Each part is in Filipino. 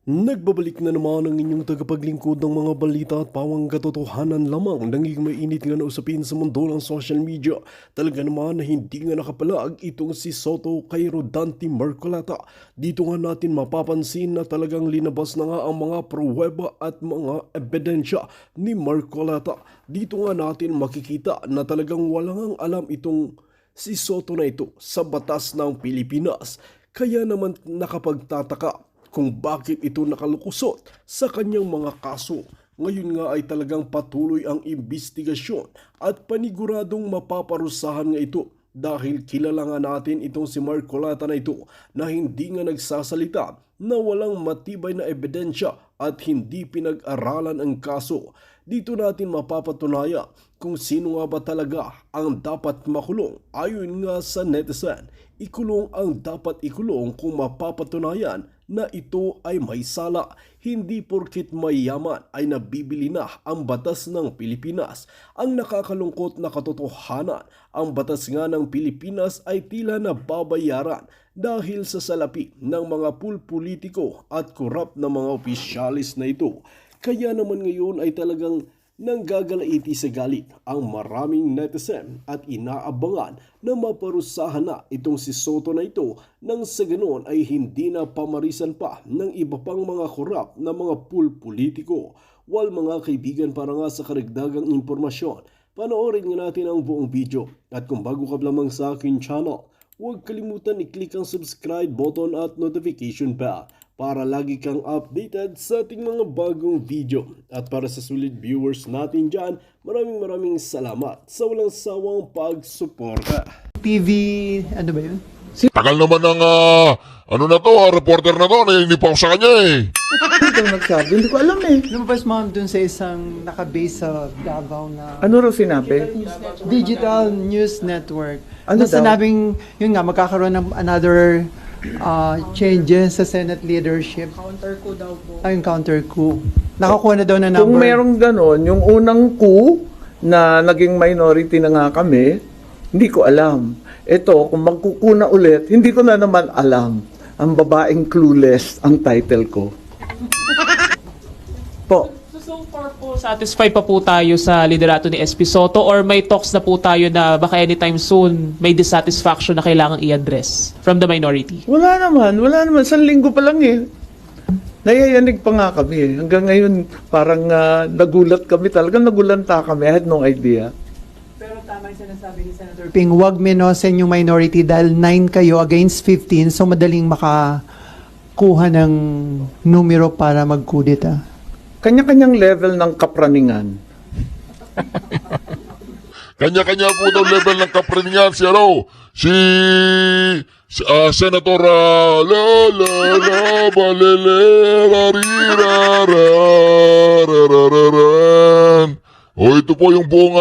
Nagbabalik na naman ang inyong tagapaglingkod ng mga balita at pawang katotohanan lamang naging mainit nga na usapin sa mundo ng social media. Talaga naman na hindi nga nakapalag itong si Soto kay Rodante Marcoleta. Dito nga natin mapapansin na talagang linabas na nga ang mga pruweba at mga ebidensya ni Marcoleta. Dito nga natin makikita na talagang walang alam itong si Soto na ito sa batas ng Pilipinas. Kaya naman nakapagtataka kung bakit ito nakalukusot sa kanyang mga kaso. Ngayon nga ay talagang patuloy ang imbestigasyon at paniguradong mapaparusahan nga ito dahil kilala nga natin itong si Marcoleta na ito na hindi nga nagsasalita, na walang matibay na ebidensya at hindi pinag-aralan ang kaso. Dito natin mapapatunayan kung sino nga ba talaga ang dapat makulong. Ayon nga sa netizen, ikulong ang dapat ikulong kung mapapatunayan na ito ay may sala. Hindi porkit mayaman ay nabibili na ang batas ng Pilipinas. Ang nakakalungkot na katotohanan, ang batas nga ng Pilipinas ay tila nababayaran dahil sa salapi ng mga pulpolitiko at korap na mga opisyalis na ito. Kaya naman ngayon ay talagang nanggagalaiti sa galit ang maraming netizen at inaabangan na maparusahan na itong si Soto na ito nang sa ganoon ay hindi na pamarisan pa ng iba pang mga korap na mga pulpolitiko. While mga kaibigan, para nga sa karagdagang impormasyon, panoorin nga natin ang buong video. At kung bago ka lamang sa akin channel, huwag kalimutan i-click ang subscribe button at notification bell para lagi kang updated sa ating mga bagong video. At para sa sulit viewers natin dyan, maraming salamat sa walang sawang pagsuporta. TV, ano ba yun? Tagal naman ng, reporter na to, naiinip ako sa kanya eh. Hindi ko nagsabi, hindi ko alam eh. Lumabas ma'am dun sa isang nakabase sa Davao na Ano raw sinabi? Digital News Network. Ano Na daw? sinabing, yun nga, magkakaroon ng another changes sa Senate leadership. Counter coup daw po. Ay, yung counter coup. Nakakuha na daw na number. Kung merong ganon, yung unang coup na naging minority na nga kami, hindi ko alam. Ito, kung magkukuna ulit, hindi ko na naman alam. Ang babaeng clueless ang title ko. Po. So far po, satisfied pa po tayo sa liderato ni SP Soto or may talks na po tayo na baka anytime soon may dissatisfaction na kailangang i-address from the minority? Wala naman. 1 linggo pa lang eh. Nayayanig pa nga kami eh. Hanggang ngayon, parang nagulat kami talaga. Nagulanta kami. I had no idea. Pero tama yung sinasabi ni Senator Ping, huwag minosen yung minority dahil 9 kayo against 15, so madaling makakuha ng numero para magkudeta. Kanya-kanyang level ng kapraningan. Kanya-kanya po daw level ng kapraningan si Senator la la la balele rarirarararararan. O ito po yung buong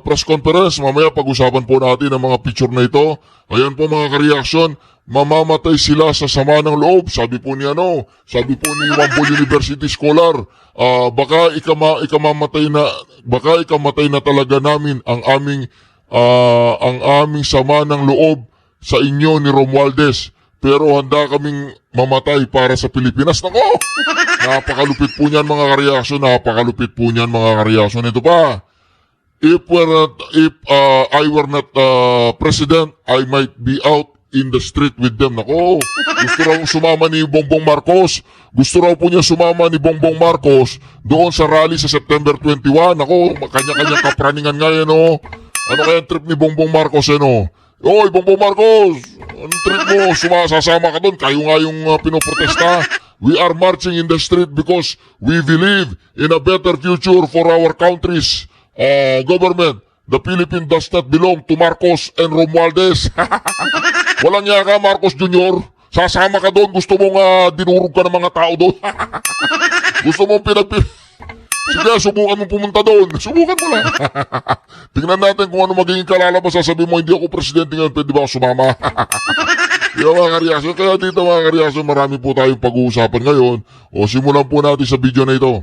press conference. Mamaya pag-usapan po natin ang mga picture na ito. Ayan po mga ka-reaction. Mamamatay sila sa sama ng loob. Sabi po ni Wambo University Scholar, baka ikamatay na talaga namin ang aming sama ng loob sa inyo ni Romualdez. Pero handa kaming mamatay para sa Pilipinas. Nako! Napakalupit po niyan mga kareaksyon. Ito pa. If I were not president, I might be out in the street with them. Nako! Gusto raw sumama ni Bongbong Marcos. Doon sa rally sa September 21. Nako! Kanya-kanyang kapraningan nga yan, oh. Ano kaya trip ni Bongbong Marcos, ano? Oy, Bongbong Marcos! Anong trip mo? Sasama ka doon? Kayo nga yung pinoprotesta. We are marching in the street because we believe in a better future for our country's government. The Philippines does not belong to Marcos and Romualdez. Walang niya ka, Marcos Jr. Sasama ka doon. Gusto mong dinurog ka ng mga tao doon. Gusto mong Sige, subukan mo pumunta doon. Subukan mo lang. Tingnan natin kung ano magiging kalalabas. Sasabihin mo, hindi ako presidente ngayon, pwede ba ako sumama? Yung mga kareaksyon. Kaya dito mga kareaksyon, marami po tayong pag-uusapan ngayon. O simulan po natin sa video na ito.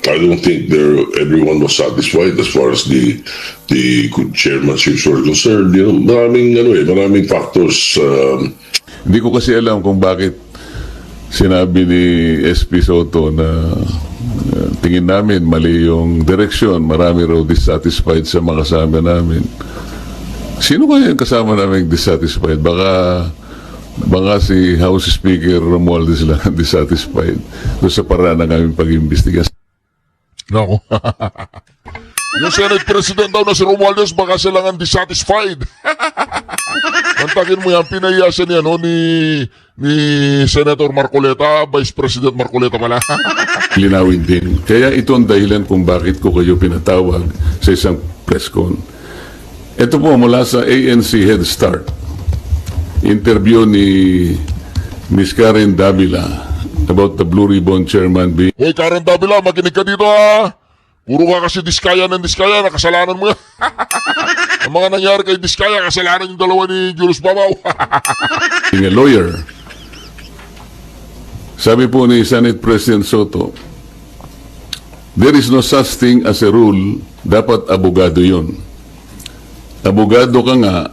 I don't think everyone was satisfied as far as the chairmanships were concerned. You know, maraming factors Hindi ko kasi alam kung bakit sinabi ni SP Soto na tingin namin mali yung direksyon. Marami raw dissatisfied sa mga kasama namin. Sino kaya yung kasama namin dissatisfied? Baka si House Speaker Romualdez lang dissatisfied doon sa paraan ng aming pag-imbestiga. Nako. Yung Senate President daw na si Romualdez, baka sila nga dissatisfied. Mantakin mo yan, pinaiya siya niya, no, ni Senator Marcoleta, Vice President Marcoleta pala. Linawin din. Kaya ito ang dahilan kung bakit ko kayo pinatawag sa isang press con. Ito po mula sa ANC Head Start. Interview ni Miss Karen Davila about the Blue Ribbon Chairman being Hoy, Karen Davila, makinig ka dito ha. Puro ka kasi diskaya ng diskaya, nakasalanan mo yan. Ang mga nangyari kay Diskaya, kasalanan yung dalawa ni Julius Babaw. a lawyer. Sabi po ni Senate President Soto, there is no such thing as a rule, dapat abogado yun. Abogado ka nga,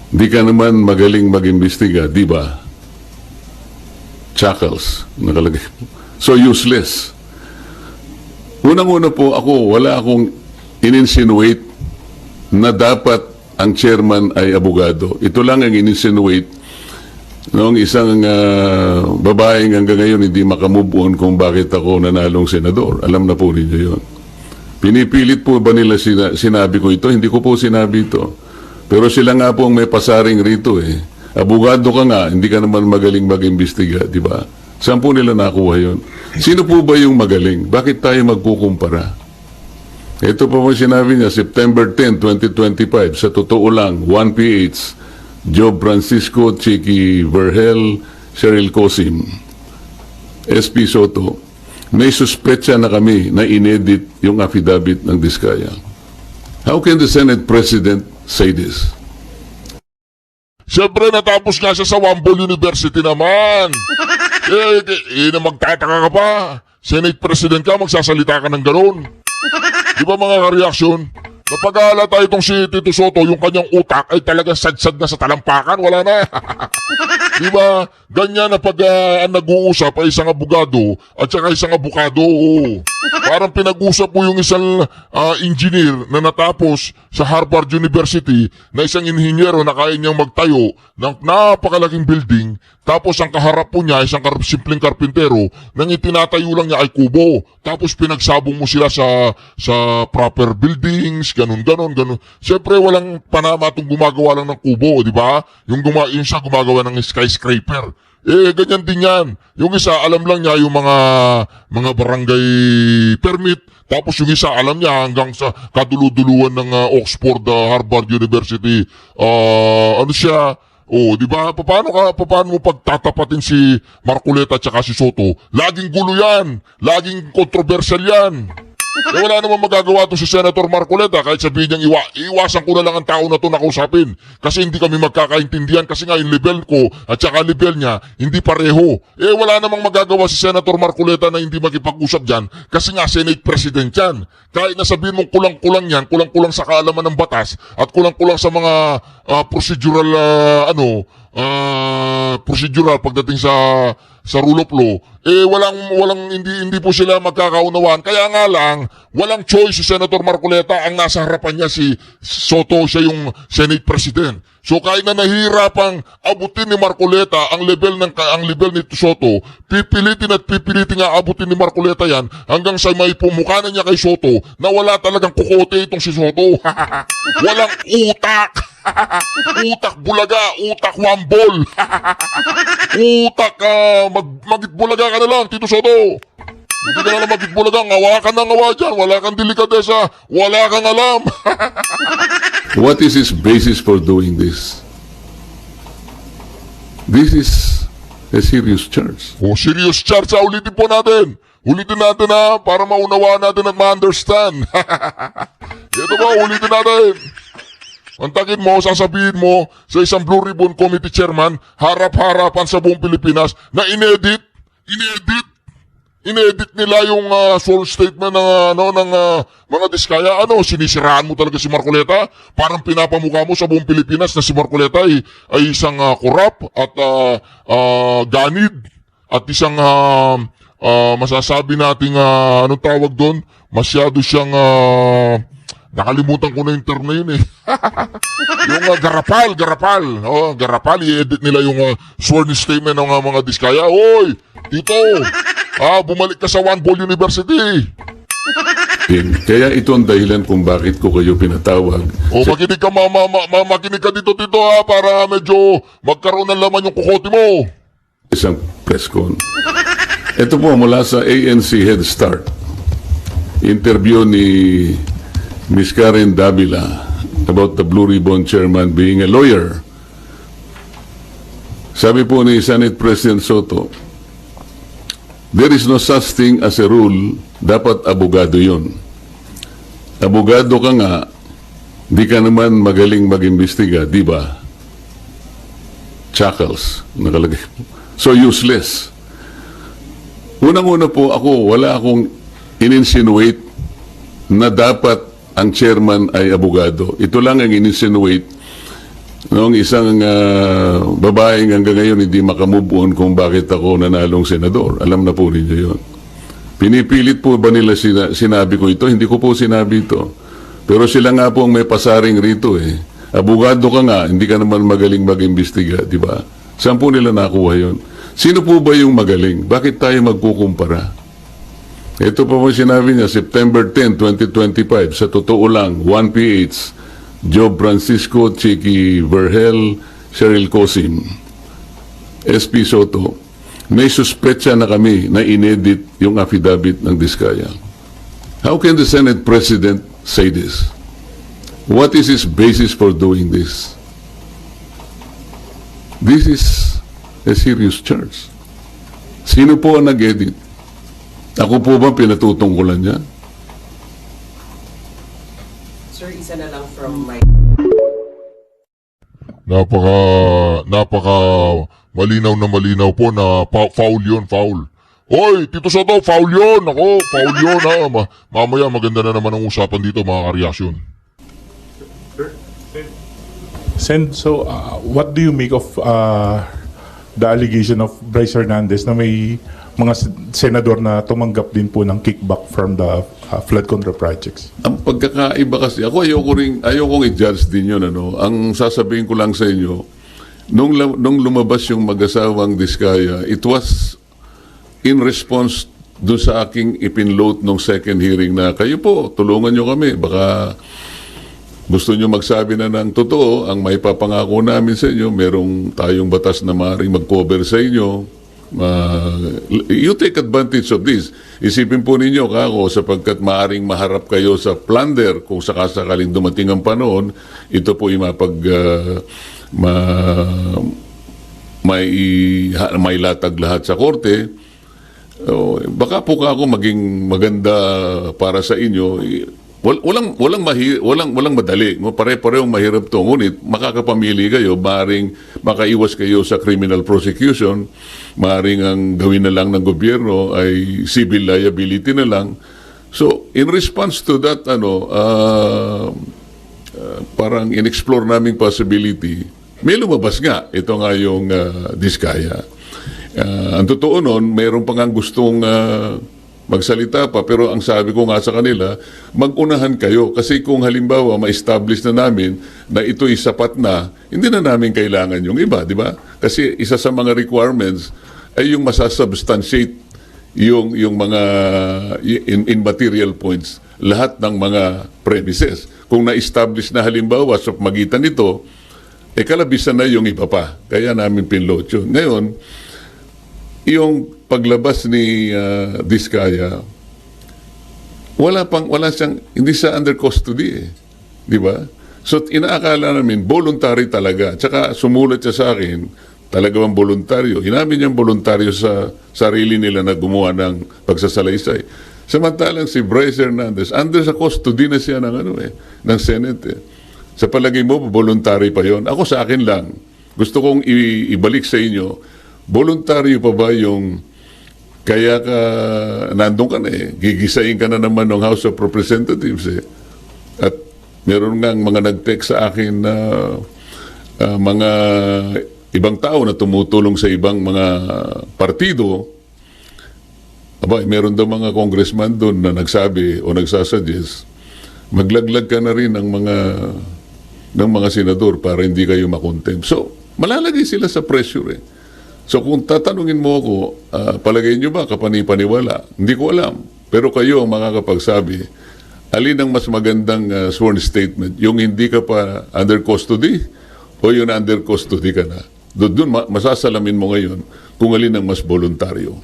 di ka naman magaling mag-imbestiga, di ba? Chuckles, nakalagay. So useless. Unang-una po ako, wala akong in-insinuate na dapat ang chairman ay abogado. Ito lang ang in-insinuate noong isang babaeng hanggang ngayon hindi makamove on kung bakit ako nanalong senador. Alam na po ninyo yun. Pinipilit po ba nila sinabi ko ito? Hindi ko po sinabi ito. Pero sila nga po ang may pasaring rito eh. Abogado ka nga, hindi ka naman magaling mag-imbestiga, di ba? Saan po nila nakuha yun? Sino po ba yung magaling? Bakit tayo magkukumpara? Ito po sinabi niya, September 10, 2025, sa totoo lang, 1PH, Job Francisco, Chicky Verhel, Cheryl Cosim, SP Soto, may suspetsa na kami na inedit yung affidavit ng Diskaya. How can the Senate President say this? Siyempre, natapos nga siya sa Wambol University naman. Na magtataka ka pa. Senate President ka, magsasalita ka ng gano'n. Di ba mga ka-reaksyon? Napag-aalata itong si Tito Soto, yung kanyang utak ay talagang sadsad na sa talampakan, wala na. Di ba? Ganyan na pag nag-uusap ay isang abogado at saka isang abukado. Parang pinag-usap mo yung isang engineer na natapos sa Harvard University na isang inhinyero na kaya niyang magtayo ng napakalaking building, tapos ang kaharap po niya isang simpleng karpintero nang itinatayo lang niya ay kubo. Tapos pinagsabong mo sila sa proper buildings, ganun. Siyempre walang panama itong gumagawa lang ng kubo, di ba? Yung siya gumagawa ng skyscraper. Ganyan din yan. Yung isa, alam lang niya yung mga barangay permit. Tapos yung isa, alam niya hanggang sa kaduluduluan ng Oxford, Harvard University. Di ba? Paano mo pagtatapatin si Marcoleta at saka si Soto? Laging gulo yan. Laging kontrobersyal yan. Wala namang magagawa to si Senator Marcoleta kahit sabihin niyang iwasan ko na lang ang tao na to na kausapin kasi hindi kami magkakaintindihan kasi nga yung level ko at saka level niya hindi pareho. Wala namang magagawa si Senator Marcoleta na hindi makipag-usap dyan kasi nga Senate President yan. Kahit nasabihin mong kulang-kulang yan, kulang-kulang sa kaalaman ng batas at kulang-kulang sa mga procedural procedural pagdating sa rule of law, hindi po sila magkakaunawaan. Kaya nga lang, walang choice si Senator Marcoleta. Ang nasa harapan niya si Soto, siya yung Senate President. So kahit na nahihirapang abutin ni Marcoleta ang level ni Soto, pipilitin nga abutin ni Marcoleta yan hanggang sa may pumukha na niya kay Soto na wala talagang kukote itong si Soto. Walang utak. Utak bulaga, utak wambol. Utak magitbulaga ka na lang, Tito Soto. Hindi ka na lang magitbulaga, ngawa ka na ngawa dyan. Wala kang delikadesa, wala kang alam. What is his basis for doing this? This is a serious charge. Serious charge. Ulitin po natin. Ulitin natin para maunawaan natin at ma-understand. Ito ba, ulitin natin. Antakin mo, sasabihin mo sa isang Blue Ribbon Committee Chairman, harap-harapan sa buong Pilipinas, na inedit inedit nila yung sworn statement ng mga Diskaya. Sinisiraan mo talaga si Marcoleta? Parang pinapamukha mo sa buong Pilipinas na si Marcoleta ay isang korap at ganid at isang masasabi nating anong tawag doon? Masyado siyang nakalimutan ko na yung term na yun eh. Yung garapal. Garapal. I-edit nila yung sworn statement ng mga Diskaya. Hoy, Tito, bumalik ka sa One Ball University. Kaya ito ang dahilan kung bakit ko kayo pinatawag. Makinig ka, makinig ka dito, Tito, para medyo magkaroon ng laman yung kukote mo. Isang press con. Ito po mula sa ANC Head Start. Interview ni Miss Karen Davila about the Blue Ribbon Chairman being a lawyer. Sabi po ni Senate President Soto, there is no such thing as a rule, dapat abogado yun. Abogado ka nga, di ka naman magaling mag-imbestiga, di ba? Chuckles, nakalagay. So useless. Unang-una po ako, wala akong in-insinuate na dapat ang chairman ay abogado. Ito lang ang in-insinuate noong isang babaeng hanggang ngayon hindi makamove on kung bakit ako nanalong senador. Alam na po ninyo yun. Pinipilit po ba nila sinabi ko ito? Hindi ko po sinabi ito. Pero sila nga po ang may pasaring rito eh. Abogado ka nga, hindi ka naman magaling mag-imbestiga, di ba? Saan po nila nakuha yun? Sino po ba yung magaling? Bakit tayo magkukumpara? Ito po sinabi niya, September 10, 2025, sa totoo lang, 1PH, Job Francisco, Chicky Verhel, Cheryl Cosim, SP Soto, may suspetsa na kami na inedit yung affidavit ng Diskaya. How can the Senate President say this? What is his basis for doing this? This is a serious charge. Sino po ang nag-edit? Ako po ba pinatutungkulan niya? Sir, isa na lang from my... Napaka malinaw po na foul yun, foul. Hoy, Tito Soto, foul yun. Ako, foul yun ha. Mamaya maganda na naman ang usapan dito, mga kareaksyon. Sen, so what do you make of the allegation of Bryce Hernandez na may mga senador na tumanggap din po ng kickback from the flood control projects? Ang pagkakaiba kasi, ako ayokong i-judge din yun. Ang sasabihin ko lang sa inyo, nung lumabas yung mag-asawang Diskaya, it was in response doon sa aking ipinload nung second hearing na kayo po, tulungan nyo kami. Baka gusto nyo magsabi na ng totoo, ang may papangako namin sa inyo, merong tayong batas na maaaring mag-cover sa inyo. You take advantage of this. Isipin po ninyo kako sapagkat maaring maharap kayo sa plunder kung sakasakaling dumating ang panahon, ito po yung may latag lahat sa korte. Baka po kako maging maganda para sa inyo. Walang madali. Pare-parehong mahirap to. Ngunit makakapamili kayo, maaaring makaiwas kayo sa criminal prosecution, maaaring ang gawin na lang ng gobyerno ay civil liability na lang. So, in response to that, parang in-explore naming possibility, may lumabas nga. Ito nga yung Diskaya. Ang totoo nun, mayroon pa nga gustong magsalita pa, pero ang sabi ko nga sa kanila, mag-unahan kayo kasi kung halimbawa ma-establish na namin na ito'y sapat na, hindi na namin kailangan yung iba, di ba? Kasi isa sa mga requirements ay yung masasubstantiate yung mga in material points, lahat ng mga premises. Kung na-establish na halimbawa sa magitan nito, kalabisan na yung iba pa. Kaya namin pinload yun. Ngayon, yung paglabas ni Diskaya, wala siyang, hindi siya under custody di ba? So inaakala namin voluntary talaga. Tsaka sumulat siya sa akin, talagang voluntaryo. Inamin niyang voluntaryo sa sarili nila na gumawa ng pagsasalaysay. Samantalang si Bryce Hernandez, under sa custody na siya ng Senate. Sa palagay mo, voluntary pa yon? Ako sa akin lang. Gusto kong ibalik sa inyo, voluntaryo pa ba yung Kaya ka, nandun ka na eh. Gigisain ka na naman ng House of Representatives eh. At meron nga mga nag-text sa akin na mga ibang tao na tumutulong sa ibang mga partido. Aba, meron daw mga congressman doon na nagsabi o nagsasuggest, maglaglag ka na rin ng mga senador para hindi kayo makontempt. So, malalagay sila sa pressure eh. So kung tatanungin mo ako, palagay nyo ba kapani-paniwala? Hindi ko alam. Pero kayo ang makakapagsabi, alin ang mas magandang sworn statement? Yung hindi ka pa under custody o yung under custody ka na? Doon masasalamin mo ngayon kung alin ang mas voluntaryo.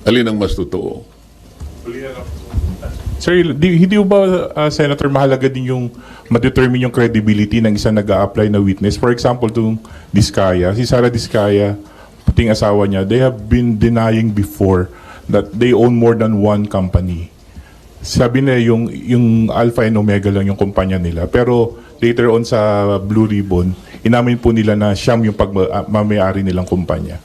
Alin ang mas totoo. Sir, hindi ba, Senator, mahalaga din yung ma-determine yung credibility ng isang nag-a-apply na witness? For example, itong Diskaya, si Sara Diskaya, puting asawa niya, they have been denying before that they own more than one company. Sabi na yung Alpha and Omega lang yung kumpanya nila. Pero later on sa Blue Ribbon, inamin po nila na siyam yung pagmamayari nilang kumpanya.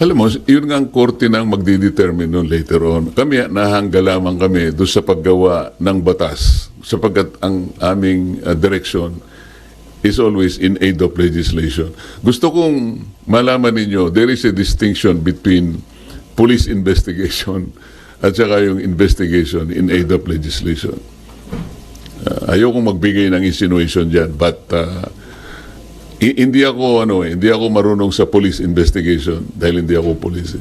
Alam mo, yun nga ang korte na ang magdidetermine nun later on. Kami, nahangga lamang kami doon sa paggawa ng batas sapagkat ang aming direksyon is always in aid of legislation. Gusto kong malaman ninyo, there is a distinction between police investigation at saka yung investigation in aid of legislation. Ayokong magbigay ng insinuation dyan, but hindi ako marunong sa police investigation dahil hindi ako police.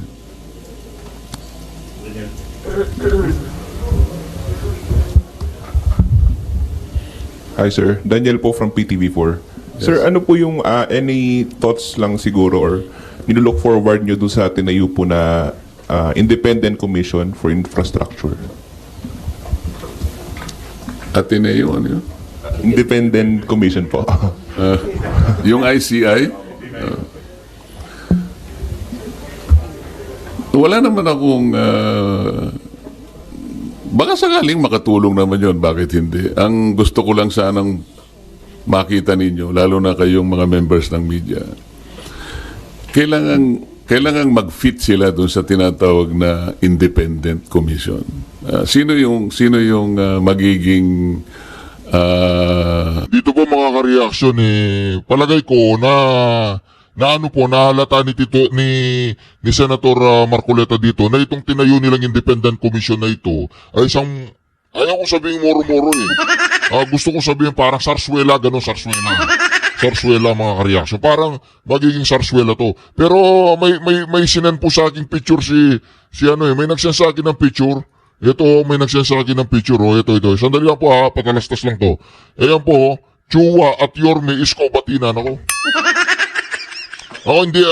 Hi sir, Daniel po from PTV4. Yes. Sir, ano po yung any thoughts lang siguro or nilook forward nyo doon sa tinayo po na Independent Commission for Infrastructure? Ateneo, ano yun? Independent Commission po. Yung ICI? Wala naman akong... baka sakaling makatulong naman yun, bakit hindi? Ang gusto ko lang sanang makita ninyo, lalo na kayong mga members ng media, kailangan mag-fit sila doon sa tinatawag na Independent Commission. Sino yung magiging... Dito po mga ka-reaction palagay ko na nahalata ni Senator Marcoleta dito na itong tinayo nilang Independent Commission na ito ay isang, ayaw ko sabihin moro-moro gusto ko sabihin parang sarswela, ganun sarswela mga ka-reaction. Parang magiging sarswela to. Pero may sinend po sa aking picture may nagsend sa akin ng picture. Ito, may nagsend sa akin ng picture, ito. Sandali lang po patalastas lang to. Ayan po, Chua at Yorme Isko Batinan ako. Hindi,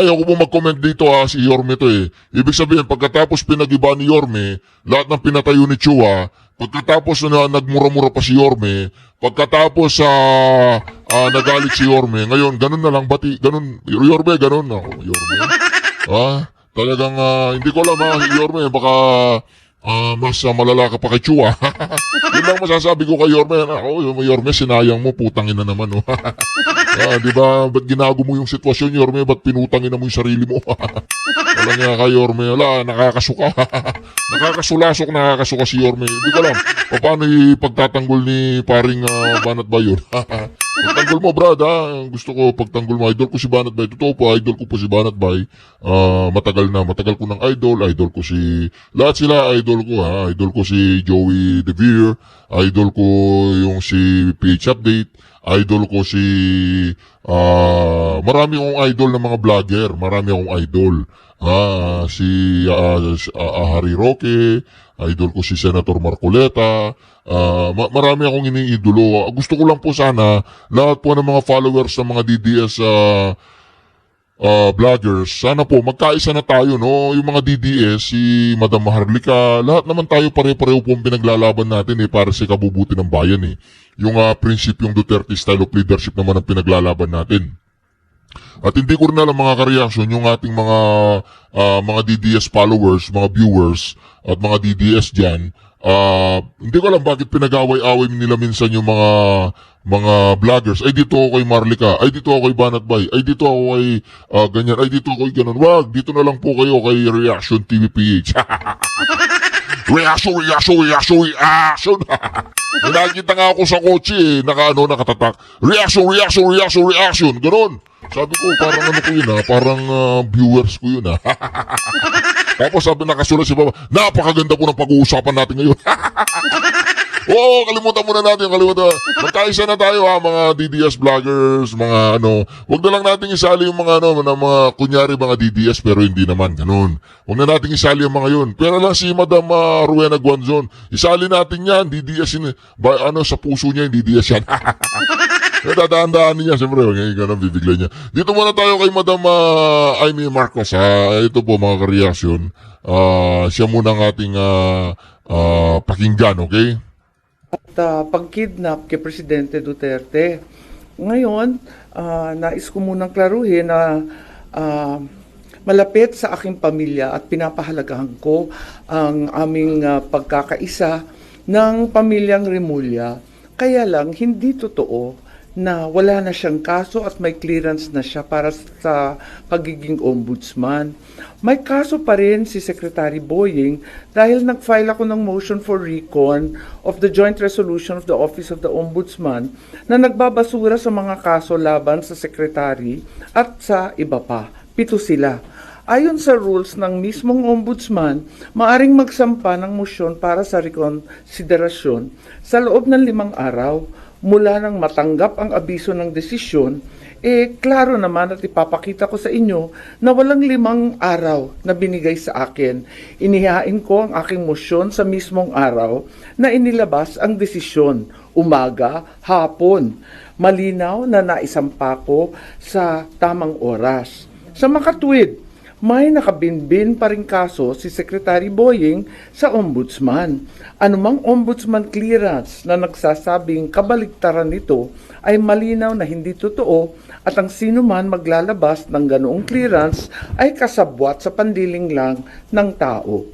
ayaw ko po mag-comment dito si Yorme to Ibig sabihin, pagkatapos pinag-iba ni Yorme, lahat ng pinatayo ni Chua, pagkatapos na nagmura-mura pa si Yorme, pagkatapos nagalit si Yorme, ngayon, ganun na lang, Yorme, ganun. Yorme. Talagang, hindi ko alam Yorme, baka... mas malala ka pa kay Chua. Yun lang masasabi ko kay Yorme. Yorme, sinayang mo, putangin na naman. Di ba, ba't ginago mo yung sitwasyon, Yorme? Ba't pinutangin na mo yung sarili mo? Wala nga kay Yorme. Nakakasuka. Nakakasuka si Yorme. Hindi ko alam. Paano ipagtatanggol ni paring Banat Bay yun? Pagtanggol mo, brad, gusto ko pagtanggol mo. Idol ko si Banat Bay. Totoo po, idol ko po si Banat Bay. Matagal ko ng idol ko si... Lahat sila idol ko, Idol ko si Joey De Vere. Idol ko yung si PH Update. Idol ko si... marami akong idol na mga vlogger. Marami akong idol. Si Harry Roque. Idol ko si Senator Marcoleta. Marami akong iniidolo. Gusto ko lang po sana lahat po ng mga followers ng mga DDS vloggers, sana po magkaisa na tayo, no? Yung mga DDS, si Madam Maharlika, lahat naman tayo pare-pareho po ang pinaglalaban natin para sa kabubuti ng bayan Yung prinsipyong Duterte style of leadership naman ang pinaglalaban natin. At hindi ko rin alam mga ka-reaction, yung ating mga DDS followers, mga viewers, at mga DDS dyan, Hindi ko alam bakit pinag-away-away nila minsan yung mga vloggers. Ay, dito ako kay Marlica. Ay, dito ako kay Banatbay. Ay, dito ako kay ganyan. Ay, dito ako kay ganun. Wag, dito na lang po kayo kay Reaction TV PH. Reaction! May nakikita nga ako sa kotse nakatatak. Reaction! Ganon. Sabi ko, parang ano ko yun parang viewers ko yun Tapos sabi nakasulat si Baba, napakaganda po ng pag-uusapan natin ngayon. Oo, kalimutan muna natin, Magkaisa na tayo mga DDS vloggers, mga wag na lang natin isali yung mga mga kunyari mga DDS pero hindi naman ganun. Wag na natin isali yung mga yun. Pero lang si Madam Rowena Guanzon, isali natin yan, DDS sa puso niya yung DDS yan. Dadaan-daan niya, siyempre, ganun bibigla niya. Dito muna tayo kay Madam Amy Marcos, Ito po mga ka-reaction. Siya muna ang ating pakinggan, okay? At pag-kidnap kay Presidente Duterte. Ngayon, nais ko munang klaruhin na malapit sa aking pamilya at pinapahalagahan ko ang aming pagkakaisa ng pamilyang Remulla. Kaya lang, hindi totoo na wala na siyang kaso at may clearance na siya para sa pagiging ombudsman. May kaso pa rin si Secretary Boying dahil nag-file ako ng motion for recon of the joint resolution of the Office of the Ombudsman na nagbabasura sa mga kaso laban sa Secretary at sa iba pa. 7 sila. Ayon sa rules ng mismong ombudsman, maaring magsampa ng motion para sa rekonsiderasyon sa loob ng 5 araw. Mula nang matanggap ang abiso ng desisyon, klaro naman at ipapakita ko sa inyo na walang 5 araw na binigay sa akin. Inihain ko ang aking motion sa mismong araw na inilabas ang desisyon, umaga, hapon. Malinaw na naisampa ko sa tamang oras. Sa makatwid, may nakabinbin pa rin kaso si Secretary Boying sa ombudsman. Anumang ombudsman clearance na nagsasabing kabaligtaran nito ay malinaw na hindi totoo at ang sino man maglalabas ng ganoong clearance ay kasabwat sa pandiling lang ng tao.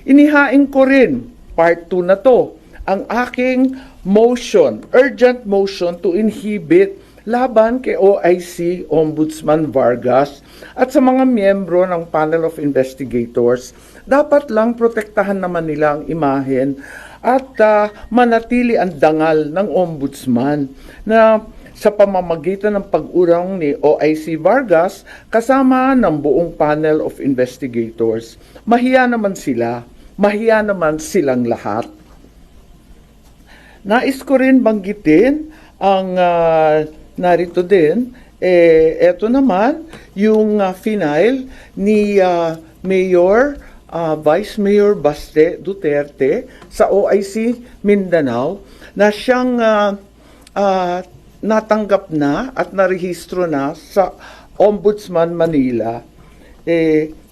Inihain ko rin, part 2 na to, ang aking motion, urgent motion to inhibit laban kay OIC Ombudsman Vargas at sa mga miyembro ng panel of investigators. Dapat lang protektahan naman nila ang imahen at manatili ang dangal ng ombudsman na sa pamamagitan ng pag-urong ni OIC Vargas kasama ng buong panel of investigators. Mahiya naman silang lahat. Nais ko rin banggitin ang narito din, eto naman, yung final ni Mayor, Vice Mayor Baste Duterte sa OIC Mindanao na siyang natanggap na at narehistro na sa Ombudsman Manila.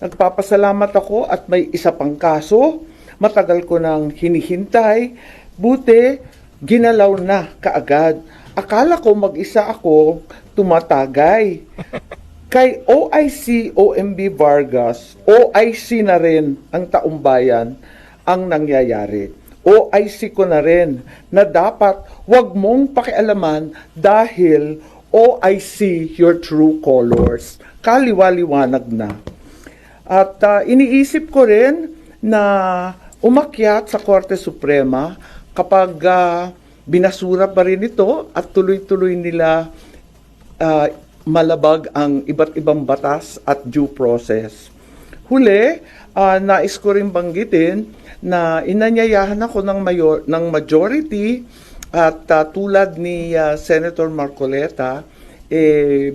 Nagpapasalamat ako at may isa pang kaso. Matagal ko nang hinihintay. Buti, ginalaw na kaagad. Akala ko mag-isa ako tumatagay. Kay OIC OMB Vargas, OIC na rin ang taumbayan ang nangyayari. OIC ko na rin na dapat wag mong pakialaman dahil OIC your true colors. Kaliwa-liwanag na. At iniisip ko rin na umakyat sa Korte Suprema kapag binasura pa rin ito at tuloy-tuloy nila malabag ang iba't ibang batas at due process. Huli, nais ko rin banggitin na inanyayahan ako ng majority at tulad ni Senator Marcoleta,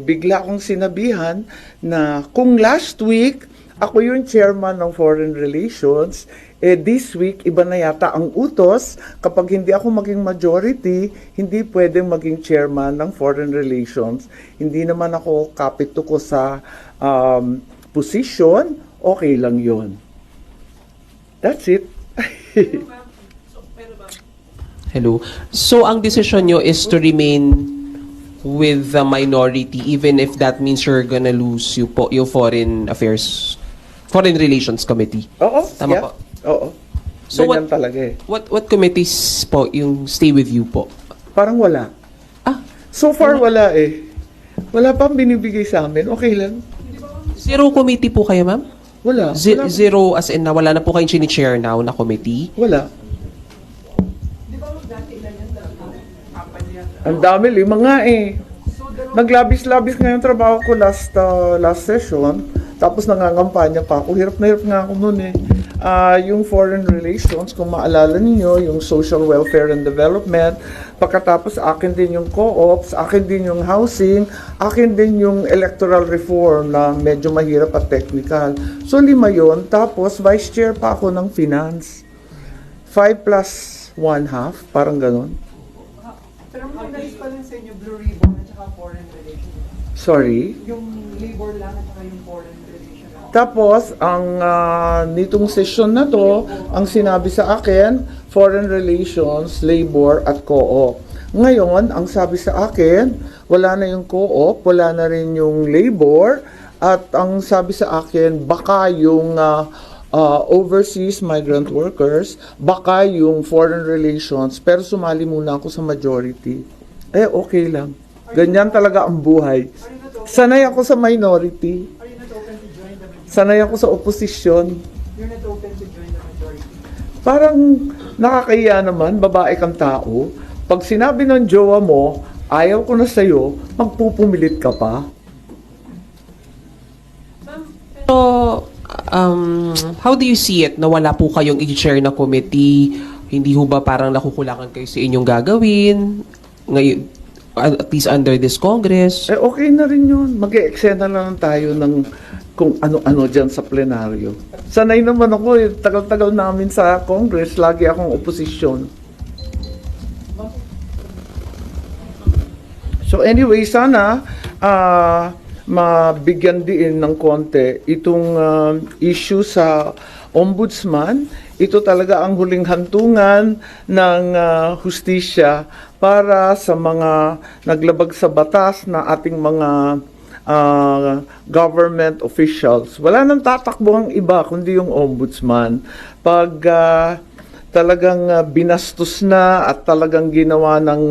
bigla akong sinabihan na kung last week ako yung chairman ng Foreign Relations, this week iba na yata ang utos. Kapag hindi ako maging majority, hindi pwedeng maging chairman ng Foreign Relations. Hindi naman ako kapito ko sa position, okay lang yon. That's it. Hello. So, ang decision nyo is to remain with the minority even if that means you're gonna lose yung Foreign Relations Committee. Oo. Tama yeah. po. Oo. So Ganyan talaga eh. What committees po yung stay with you po? Parang wala. Ah, So far, wala eh. Wala pang binibigay sa amin. Okay lang. zero committee po kayo, ma'am? Wala. Wala. Zero as in na wala na po kayong chini-chair now na committee? Wala. Ang dami, 5 nga eh. Naglabis-labis nga yung trabaho ko last session. Tapos nangangampanya pa ako. Hirap na hirap nga ako noon eh. Yung foreign relations, kung maalala niyo, yung social welfare and development. Pagkatapos akin din yung co-ops, akin din yung housing, akin din yung electoral reform na medyo mahirap at technical. So 5 yun. Tapos vice chair pa ako ng finance. 5 plus 1/2, parang ganon. Pero magalis pa rin sa inyo, Blue Ribbon at saka foreign relations. Sorry? Yung labor lang at saka yung foreign relations. Tapos, ang nitong session na to, ang sinabi sa akin, foreign relations, labor, at co-op. Ngayon, ang sabi sa akin, wala na yung co-op, wala na rin yung labor, at ang sabi sa akin, baka yung overseas migrant workers, baka yung foreign relations, pero sumali muna ako sa majority. Eh, okay lang. Ganyan talaga ang buhay. Sanay ako sa minority. Sanay ako sa opposition. You're not open to join the majority. Parang nakakaya naman, babae kang tao. Pag sinabi ng jowa mo, ayaw ko na sa'yo, magpupumilit ka pa. Pero, how do you see it na wala po kayong i-chair na committee? Hindi ho ba parang nakukulangan kayo sa inyong gagawin? Ngayon, at least under this Congress? Eh, okay na rin yun. Mag-e-eksena lang tayo ng kung ano-ano dyan sa plenaryo. Sanay naman ako eh. Tagal-tagal namin sa Congress, lagi akong oposisyon. So anyway, sana mabigyan din ng konti itong issue sa ombudsman. Ito talaga ang huling hantungan ng hustisya para sa mga naglabag sa batas na ating mga government officials. Wala nang tatakbo ang iba kundi yung ombudsman. Pag talagang binastos na at talagang ginawa ng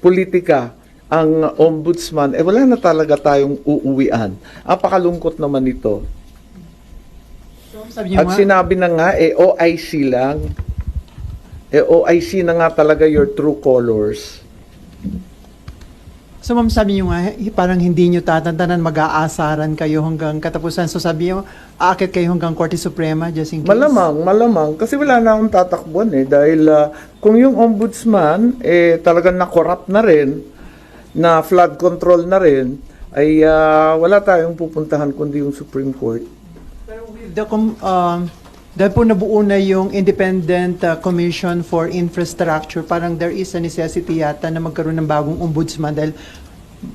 politika ang ombudsman, wala na talaga tayong uuwian. Apakalungkot naman ito. Sabi niyo At nga, sinabi na nga, OIC lang. OIC na nga talaga your true colors. so ma'am, sabi niyo nga, parang hindi niyo tatantanan, mag-aasaran kayo hanggang katapusan. So sabi niyo, aakit kayo hanggang Korte Suprema just in case? Malamang. Kasi wala na akong tatakbuhan eh. Dahil kung yung ombudsman, talagang na-corrupt na rin, na flood control na rin, ay wala tayong pupuntahan kundi yung Supreme Court. Pero with the dahil po nabuo na yung Independent Commission for Infrastructure, parang there is a necessity yata na magkaroon ng bagong ombudsman dahil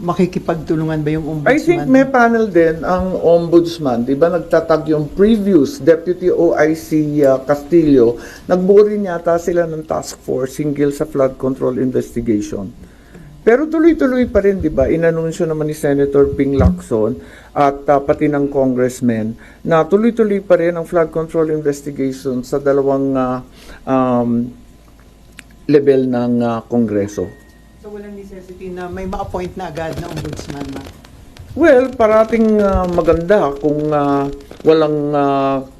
makikipagtulungan ba yung ombudsman? I think may panel din ang ombudsman. Di ba nagtatag yung previous Deputy OIC Castillo, nagbuo rin yata sila ng task force single sa flood control investigation. Pero tuloy-tuloy pa rin, di ba? Inanunsyo naman ni Senator Ping Lacson at pati ng congressmen na tuloy-tuloy pa rin ang flood control investigation sa dalawang level ng Kongreso. So walang necessity na may ma-appoint na agad na ombudsman, ma'am? Well, parating maganda kung walang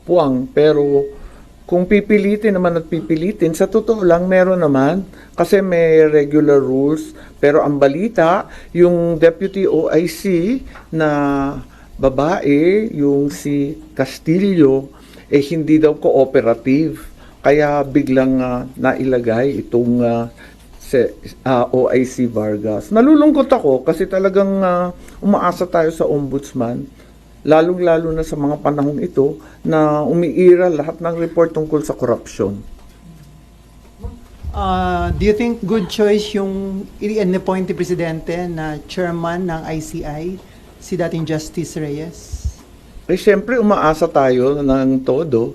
puwang, pero kung pipilitin naman at pipilitin, sa totoo lang meron naman kasi may regular rules. Pero ang balita, yung Deputy OIC na babae, yung si Castillo, hindi daw cooperative. Kaya biglang nailagay itong OIC Vargas. Nalulungkot ako kasi talagang umaasa tayo sa ombudsman. Lalong-lalo na sa mga panahong ito na umiiral lahat ng report tungkol sa corruption. Do you think good choice yung in-appoint ni Presidente na chairman ng ICI, si dating Justice Reyes? Siyempre umaasa tayo ng todo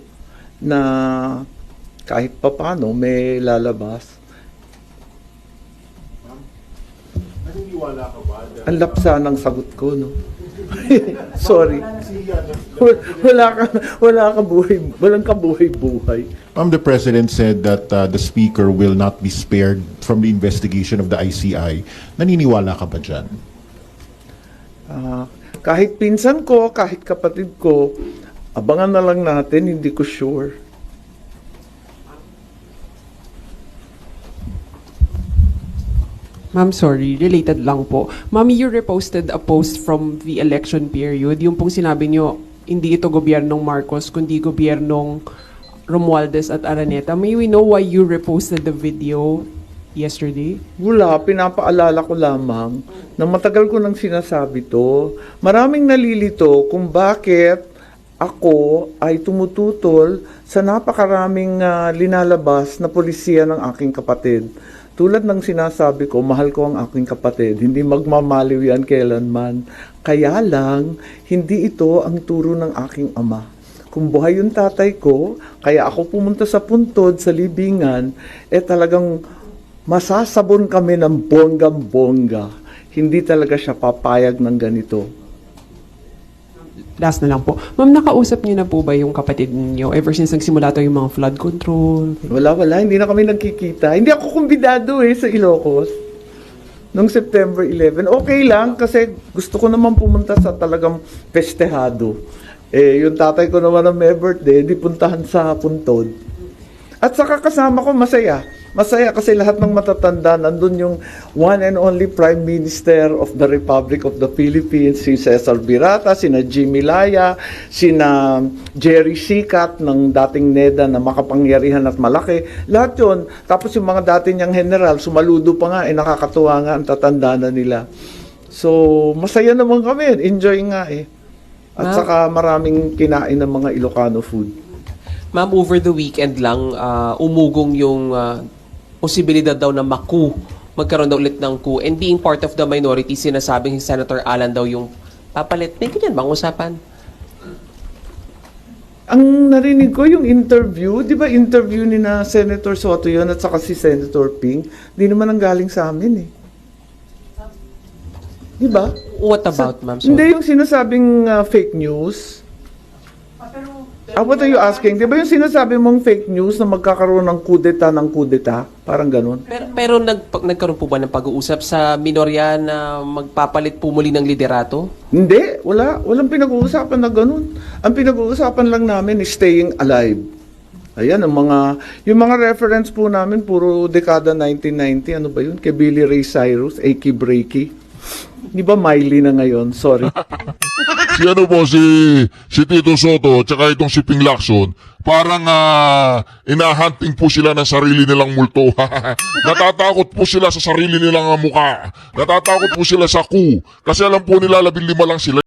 na kahit papano may lalabas. Ang lapsa ng sagot ko, no? Sorry. Walang kabuhay-buhay. The President said that the Speaker will not be spared from the investigation of the ICI. Naniniwala ka ba dyan? Kahit pinsan ko, kahit kapatid ko, abangan na lang natin, hindi ko sure. Ma'am, sorry, related lang po. Ma'am, you reposted a post from the election period. Yung pong sinabi nyo, hindi ito gobyernong Marcos, kundi gobyernong Romualdez at Araneta. May we know why you reposted the video yesterday? Wala, pinapaalala ko lamang na matagal ko nang sinasabi to. Maraming nalilito kung bakit ako ay tumututol sa napakaraming linalabas na polisiya ng aking kapatid. Tulad ng sinasabi ko, mahal ko ang aking kapatid. Hindi magmamaliw yan kailanman. Kaya lang, hindi ito ang turo ng aking ama. Kung buhay yung tatay ko, kaya ako pumunta sa puntod, sa libingan, talagang masasabon kami ng bonggang-bongga. Hindi talaga siya papayag ng ganito. Last na lang po. Ma'am, nakausap niyo na po ba yung kapatid niyo ever since nagsimula to yung mga flood control? Wala. Hindi na kami nagkikita. Hindi ako kumbidado sa Ilocos. Noong September 11. Okay lang kasi gusto ko naman pumunta sa talagang festehado. Yung tatay ko naman na may birthday, di puntahan sa puntod. At saka kasama ko, masaya. Masaya kasi lahat ng matatanda, nandun yung one and only Prime Minister of the Republic of the Philippines, si Cesar Birata, sina Jimmy Laya, sina Jerry Sikat ng dating NEDA na makapangyarihan at malaki. Lahat yun. Tapos yung mga dati niyang general, sumaludo pa nga, nakakatuwa nga ang tatanda na nila. So, masaya naman kami. Enjoy nga At saka maraming kinain ng mga Ilocano food. Ma'am, over the weekend lang, umugong yung posibilidad daw na magkaroon daw ulit ng coup. And being part of the minority, sinasabing si Senator Alan daw yung papalit. May ganyan bang usapan? Ang narinig ko yung interview, di ba interview ni na Senator Soto yun at saka si Senator Ping, di naman ang galing sa amin Di ba? What about, ma'am? Hindi yung sinasabing fake news. What are you asking? Di ba yung sinasabi mong fake news na magkakaroon ng kudeta ng kudeta? Parang ganun. Pero nagkaroon po ba ng pag-uusap sa minorya na magpapalit po muli ng liderato? Hindi, walang pinag-uusapan na ganun. Ang pinag-uusapan lang namin is staying alive. Ayan, yung mga reference po namin, puro dekada 1990, ano ba yun? Kay Billy Ray Cyrus, Aki Breaky. Di ba Miley na ngayon? Sorry. Si ano po, si Tito Soto, tsaka itong si Ping Lacson, parang inahunting po sila ng sarili nilang multo. Natatakot po sila sa sarili nilang mukha. Natatakot po sila sa coup. Kasi alam po nila 15 lang sila.